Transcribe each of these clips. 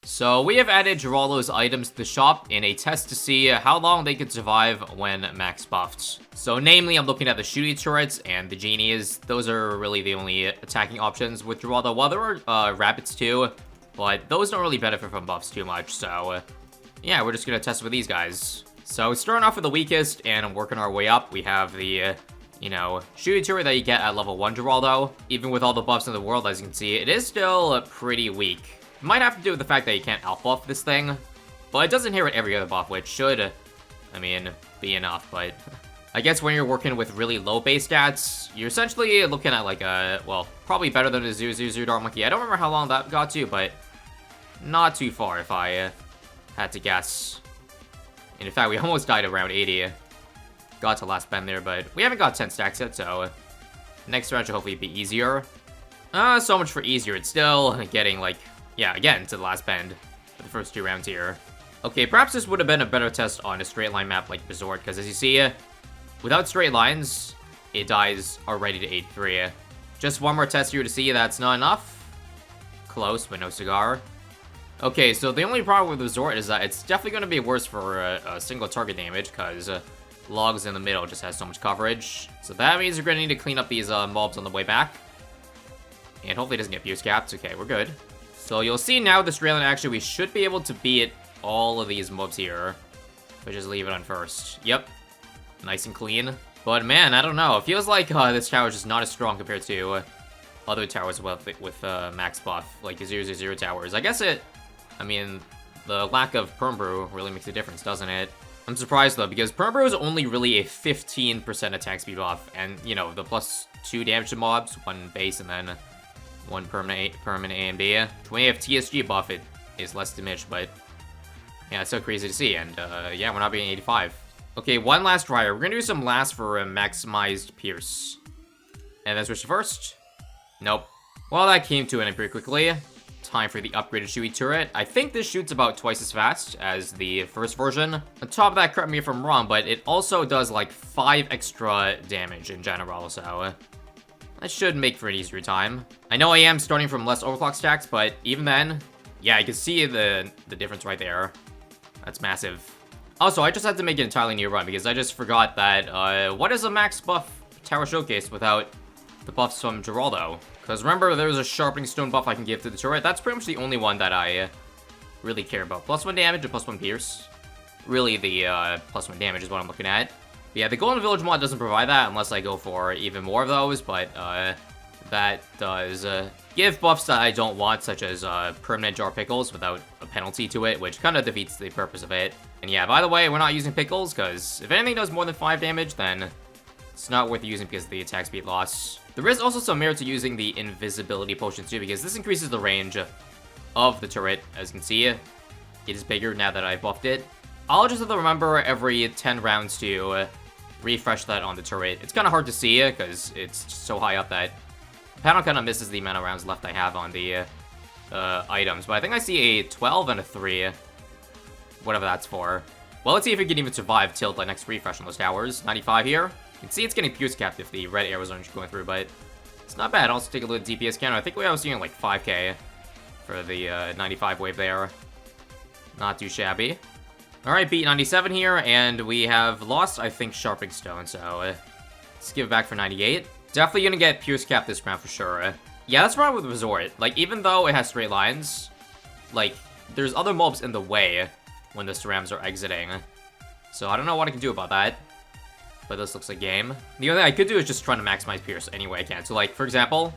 So we have added Geraldo's items to the shop in a test to see how long they could survive when max buffed. So namely, I'm looking at the shooty turrets and the genies. Those are really the only attacking options with Geraldo. Well, there are rabbits too, but those don't really benefit from buffs too much. So yeah, we're just gonna test with these guys. So starting off with the weakest and working our way up, we have the you know, shooty turret that you get at level 1 Geraldo. Even with all the buffs in the world, as you can see, it is still pretty weak. Might have to do with the fact that you can't out-buff this thing, but it does inherit every other buff, which should, I mean, be enough, but I guess when you're working with really low base stats, you're essentially looking at like a, well, probably better than a Zuzu Dark Monkey. I don't remember how long that got to, but not too far if I had to guess. And in fact, we almost died around 80. Got to last bend there, but we haven't got 10 stacks yet, so next round should hopefully be easier. So much for easier. It's still getting like, yeah, again, to the last bend for the first 2 rounds here. Okay, perhaps this would have been a better test on a straight line map like Resort, because as you see, without straight lines, it dies already to 83. Just one more test here to see that's not enough. Close, but no cigar. Okay, so the only problem with Resort is that it's definitely going to be worse for a single target damage, because Logs in the middle just has so much coverage. So that means we're going to need to clean up these mobs on the way back. And hopefully it doesn't get fuse capped. Okay, we're good. So you'll see now this Straight Line, actually, we should be able to beat all of these mobs here. But just leave it on first. Yep. Nice and clean. But man, I don't know. It feels like this tower is just not as strong compared to other towers with max buff, like 0/0 towers. I guess I mean, the lack of Perm Brew really makes a difference, doesn't it? I'm surprised though, because Perm Brew is only really a 15% attack speed buff, and you know, the +2 damage to mobs, 1 base, and then 1 permanent A and B. When you have TSG buff, it is less damage, but yeah, it's so crazy to see, and yeah, we're not being 85. Okay, one last try. We're gonna do some last for a maximized Pierce. And then switch to first. Nope. Well, that came to an end pretty quickly. Time for the upgraded shooty turret. I think this shoots about twice as fast as the first version. On top of that, correct me if I'm wrong, but it also does like 5 extra damage in general, so that should make for an easier time. I know I am starting from less overclock stacks, but even then, yeah, you can see the difference right there. That's massive. Also, I just had to make an entirely new run because I just forgot that, what is a max buff tower showcase without the buffs from Geraldo? Because remember, there's a sharpening stone buff I can give to the turret. That's pretty much the only one that I really care about. +1 damage and +1 pierce. Really, the +1 damage is what I'm looking at. But yeah, the Golden Village mod doesn't provide that unless I go for even more of those, but that does give buffs that I don't want, such as permanent jar pickles without a penalty to it, which kind of defeats the purpose of it. And yeah, by the way, we're not using pickles, because if anything does more than 5 damage, then it's not worth using because of the attack speed loss. There is also some merit to using the invisibility potion too, because this increases the range of the turret. As you can see, it is bigger now that I've buffed it. I'll just have to remember every 10 rounds to refresh that on the turret. It's kind of hard to see because it's just so high up that the panel kind of misses the amount of rounds left I have on the items. But I think I see a 12 and a 3, whatever that's for. Well, let's see if we can even survive till the next refresh on those towers. 95 here. You can see it's getting fuse capped if the red arrows aren't going through, but it's not bad. I'll also take a look at DPS counter. I think we were seeing like 5k for the 95 wave there. Not too shabby. Alright, beat 97 here, and we have lost, I think, Sharpening Stone, so let's give it back for 98. Definitely gonna get Pierce Cap this round for sure. Yeah, that's the problem with Resort. Like, even though it has straight lines, like, there's other mobs in the way when the Cerams are exiting. So I don't know what I can do about that. But this looks like game. The only thing I could do is just try to maximize Pierce any way I can. So, like, for example,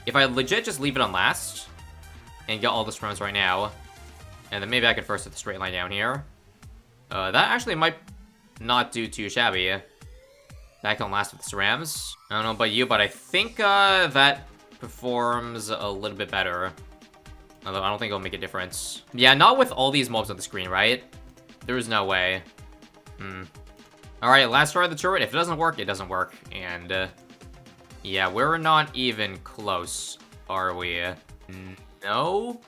if I legit just leave it on last and get all the Cerams right now, and then maybe I could first hit the straight line down here. That actually might not do too shabby. Back on last with the Cerams. I don't know about you, but I think that performs a little bit better. Although I don't think it'll make a difference. Yeah, not with all these mobs on the screen, right? There's no way. Alright, last try of the turret. If it doesn't work, it doesn't work. And, yeah, we're not even close, are we? Nope.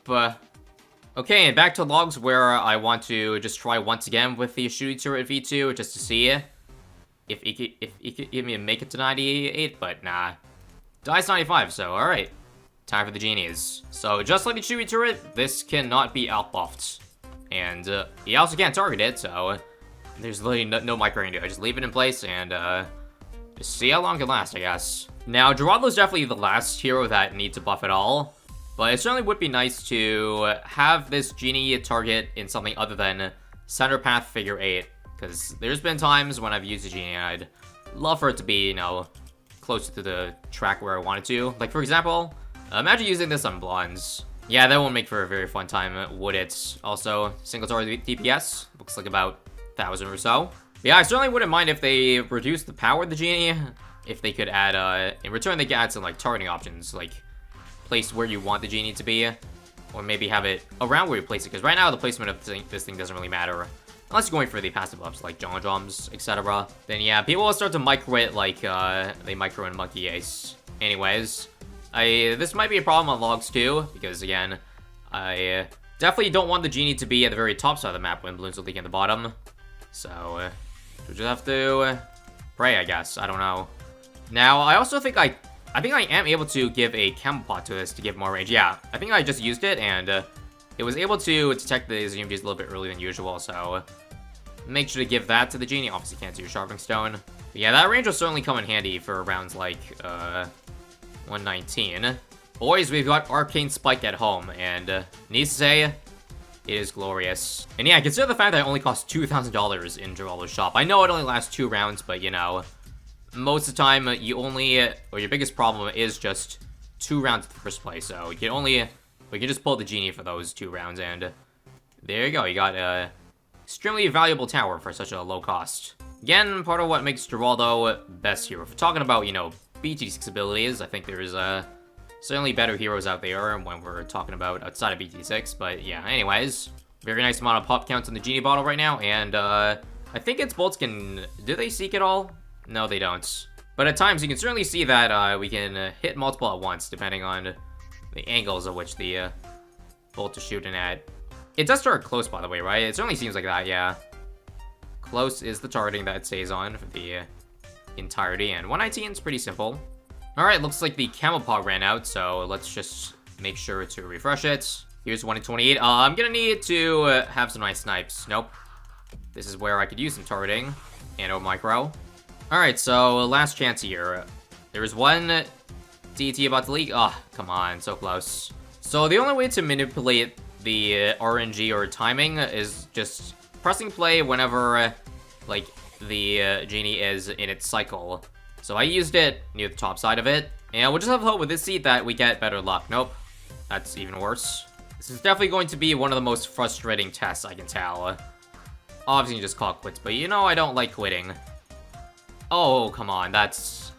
Okay, and back to logs where I want to just try once again with the shooty turret V2, just to see if he could give me a make it to 98, but nah. Dies 95, so alright. time for the Genies. So just like the shooty turret, this cannot be outbuffed. And he also can't target it, so there's literally no micro you can do. Just leave it in place and just see how long it can last, I guess. Now, Geraldo's definitely the last hero that needs to buff at all, but it certainly would be nice to have this Genie target in something other than center path figure 8, because there's been times when I've used a Genie and I'd love for it to be, you know, closer to the track where I wanted to. Like, for example, imagine using this on Bloons. Yeah, that won't make for a very fun time, would it? Also, single target DPS, looks like about 1,000 or so. Yeah, I certainly wouldn't mind if they reduced the power of the Genie. If they could add, in return, they could add some, like, targeting options, like, place where you want the Genie to be, or maybe have it around where you place it, because right now the placement of this thing doesn't really matter, unless you're going for the passive ups, like John Drums, etc. Then yeah, people will start to micro it like, they micro in Monkey Ace. Anyways, this might be a problem on logs too, because again, I definitely don't want the Genie to be at the very top side of the map when Bloons are leaking at the bottom, so we just have to pray, I guess. I don't know. Now, I also think I am able to give a camo pot to this to give more range. Yeah, I think I just used it, and it was able to detect the ZMGs a little bit earlier than usual, so make sure to give that to the Genie. Obviously can't do Sharpening Stone. But yeah, that range will certainly come in handy for rounds like 119. Boys, we've got Arcane Spike at home, and needs to say, it is glorious. And yeah, consider the fact that it only costs $2,000 in Geraldo's shop. I know it only lasts 2 rounds, but you know, most of the time, you only, or your biggest problem is just 2 rounds at the first place, so you can only, we can just pull the Genie for those 2 rounds, and there you go, you got a extremely valuable tower for such a low cost. Again, part of what makes Geraldo best hero. If we're talking about, you know, BT6 abilities, I think there's certainly better heroes out there when we're talking about outside of BT6, but yeah, anyways, very nice amount of pop counts on the Genie bottle right now, and I think its bolts can, do they seek at all? No, they don't. But at times, you can certainly see that we can hit multiple at once, depending on the angles of which the bolt is shooting at. It does start close, by the way, right? It certainly seems like that, yeah. Close is the targeting that it stays on for the entirety, and 119 is pretty simple. Alright, looks like the camo pod ran out, so let's just make sure to refresh it. Here's 128. I'm gonna need to have some nice snipes. Nope. This is where I could use some targeting and or micro. Alright, so last chance here. There is one DT about to leak. Oh, come on, so close. So the only way to manipulate the RNG or timing is just pressing play whenever, like, the Genie is in its cycle. So I used it near the top side of it, and we'll just have hope with this seed that we get better luck. Nope, that's even worse. This is definitely going to be one of the most frustrating tests, I can tell. Obviously, you just call it quits, but you know I don't like quitting. Oh, come on, that's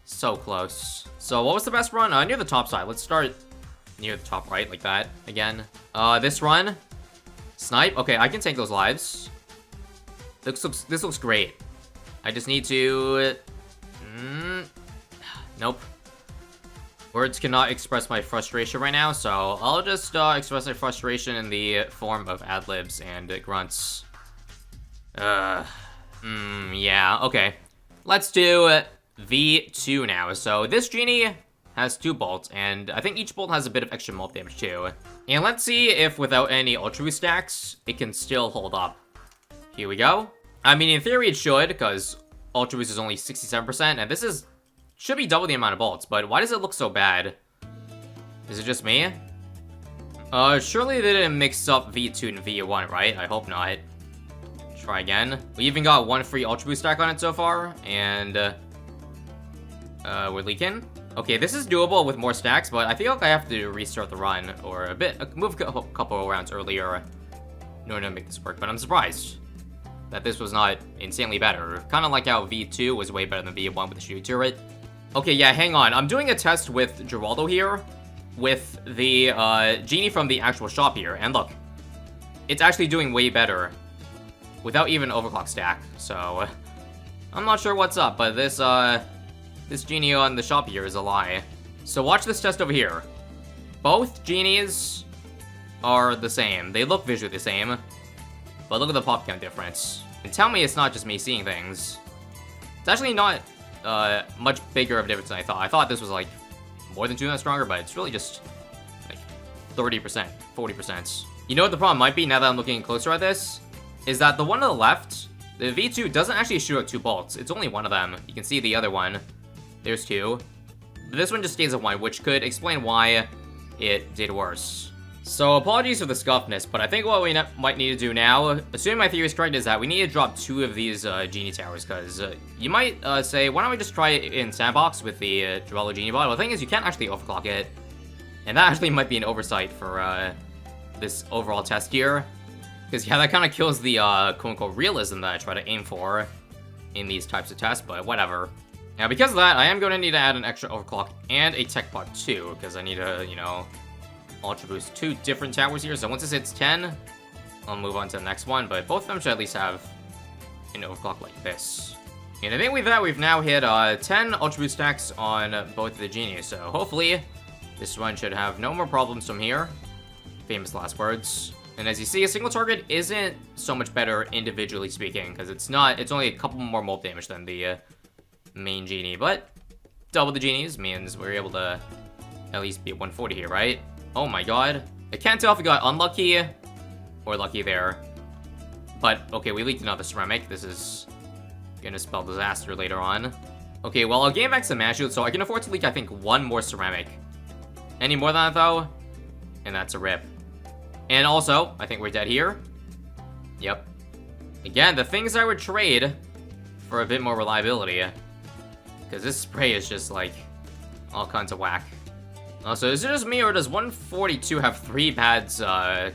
so close. So what was the best run? Near the top side. Let's start near the top right, like that, again. This run, snipe. Okay, I can take those lives. This looks great. I just need to... Nope. Words cannot express my frustration right now, so I'll just express my frustration in the form of ad-libs and grunts. Yeah, okay. Let's do V2 now. So this Genie has 2 bolts, and I think each bolt has a bit of extra multi damage too. And let's see if without any Ultra Boost stacks, it can still hold up. Here we go. I mean, in theory it should, because Ultra Boost is only 67%, and this should be double the amount of bolts, but why does it look so bad? Is it just me? Surely they didn't mix up V2 and V1, right? I hope not. Try again. We even got 1 free Ultra Boost stack on it so far, and we're leaking. Okay, this is doable with more stacks, but I feel like I have to restart the run, or move a couple of rounds earlier in order to make this work, but I'm surprised that this was not insanely better. Kind of like how V2 was way better than V1 with the shooty turret. Okay, yeah, hang on. I'm doing a test with Geraldo here, with the Genie from the actual shop here, and look, it's actually doing way better without even overclock stack, so I'm not sure what's up, but this Genie on the shop here is a lie. So watch this test over here. Both Genies are the same. They look visually the same, but look at the pop count difference. And tell me it's not just me seeing things. It's actually not much bigger of a difference than I thought. I thought this was like more than 2% stronger, but it's really just like 30%, 40%. You know what the problem might be now that I'm looking closer at this? Is that the one on the left, the V2 doesn't actually shoot out 2 bolts. It's only one of them. You can see the other one. There's 2. But this one just stays at 1, which could explain why it did worse. So apologies for the scuffness, but I think what we might need to do now, assuming my theory is correct, is that we need to drop 2 of these Genie towers, because you might say, why don't we just try it in Sandbox with the geraldo Genie bot? Well, the thing is, you can't actually overclock it, and that actually might be an oversight for this overall test here, because yeah, that kind of kills the quote-unquote realism that I try to aim for in these types of tests, but whatever. Now, because of that, I am going to need to add an extra overclock and a tech pod too, because I need to, you know, Ultra Boost 2 different towers here, so once this hits 10, I'll move on to the next one, but both of them should at least have an overclock like this. And I think with that, we've now hit 10 Ultra Boost stacks on both of the Genies, so hopefully this one should have no more problems from here. Famous last words. And as you see, a single target isn't so much better individually speaking, because it's only a couple more molt damage than the main Genie, but double the Genies means we're able to at least be at 140 here, right? Oh my god. I can't tell if we got unlucky or lucky there. But, okay, we leaked another ceramic. This is gonna spell disaster later on. Okay, well, I'll gain back some mash shield, so I can afford to leak, I think, 1 more ceramic. Any more than that, though? And that's a rip. And also, I think we're dead here. Yep. Again, the things I would trade for a bit more reliability. Because this spray is just, like, all kinds of whack. Also, is it just me, or does 142 have 3 pads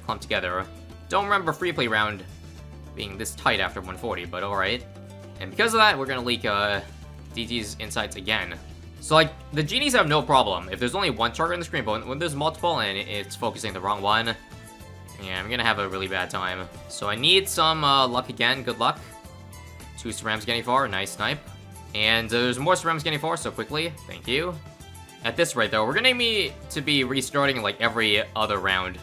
clumped together? Don't remember free play round being this tight after 140, but alright. And because of that, we're gonna leak DT's insights again. So, like, the Genies have no problem if there's only 1 target on the screen, but when there's multiple and it's focusing the wrong one, yeah, I'm gonna have a really bad time. So I need some luck again. Good luck. 2 cerams getting far. Nice snipe. And there's more cerams getting far, so quickly. Thank you. At this rate, though, we're gonna need to be restarting, like, every other round.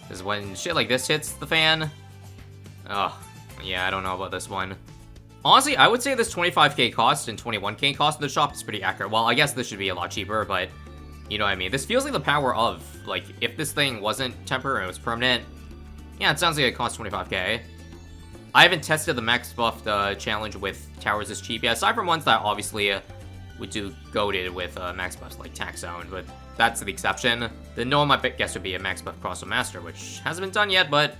Because when shit like this hits the fan... Oh, yeah, I don't know about this one. Honestly, I would say this 25k cost and 21k cost in the shop is pretty accurate. Well, I guess this should be a lot cheaper, but... You know what I mean? This feels like the power of, like, if this thing wasn't temporary and it was permanent... Yeah, it sounds like it costs 25k. I haven't tested the Max Buffed challenge with towers this cheap yet, aside from ones that obviously... would do goated with max buffs like Tax Zone, but that's the exception. The norm, I guess, would be a max buff Cross Master, which hasn't been done yet, but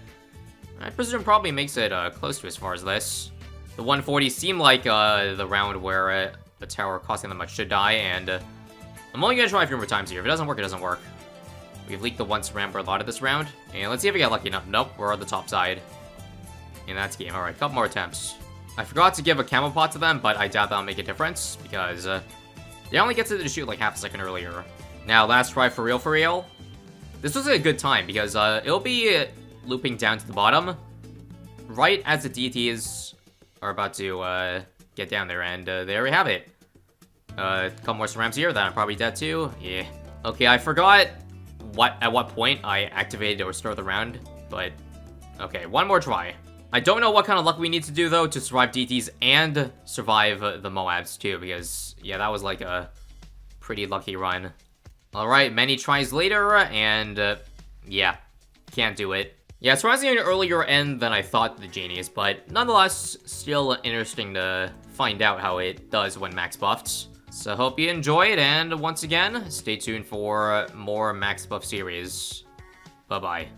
I presume probably makes it close to as far as this. The 140 seemed like the round where a tower costing that much should die, and I'm only gonna try a few more times here. If it doesn't work, it doesn't work. We've leaked the once ram for a lot of this round, and let's see if we get lucky enough. Nope, we're on the top side. And that's game. Alright, couple more attempts. I forgot to give a camo pot to them, but I doubt that'll make a difference, because they only get to shoot like half a second earlier. Now, last try for real. This was a good time, because it'll be looping down to the bottom, right as the DTs are about to get down there, and there we have it. A couple more cerams here, that I'm probably dead too. Yeah. Okay, I forgot at what point I activated or started the round, but okay, one more try. I don't know what kind of luck we need to do, though, to survive DTs and survive the Moabs, too, because, yeah, that was, like, a pretty lucky run. Alright, many tries later, and, yeah, can't do it. Yeah, it's surprisingly an earlier end than I thought the Genies, but nonetheless, still interesting to find out how it does when max buffed. So, hope you enjoyed, and once again, stay tuned for more Max Buff series. Bye-bye.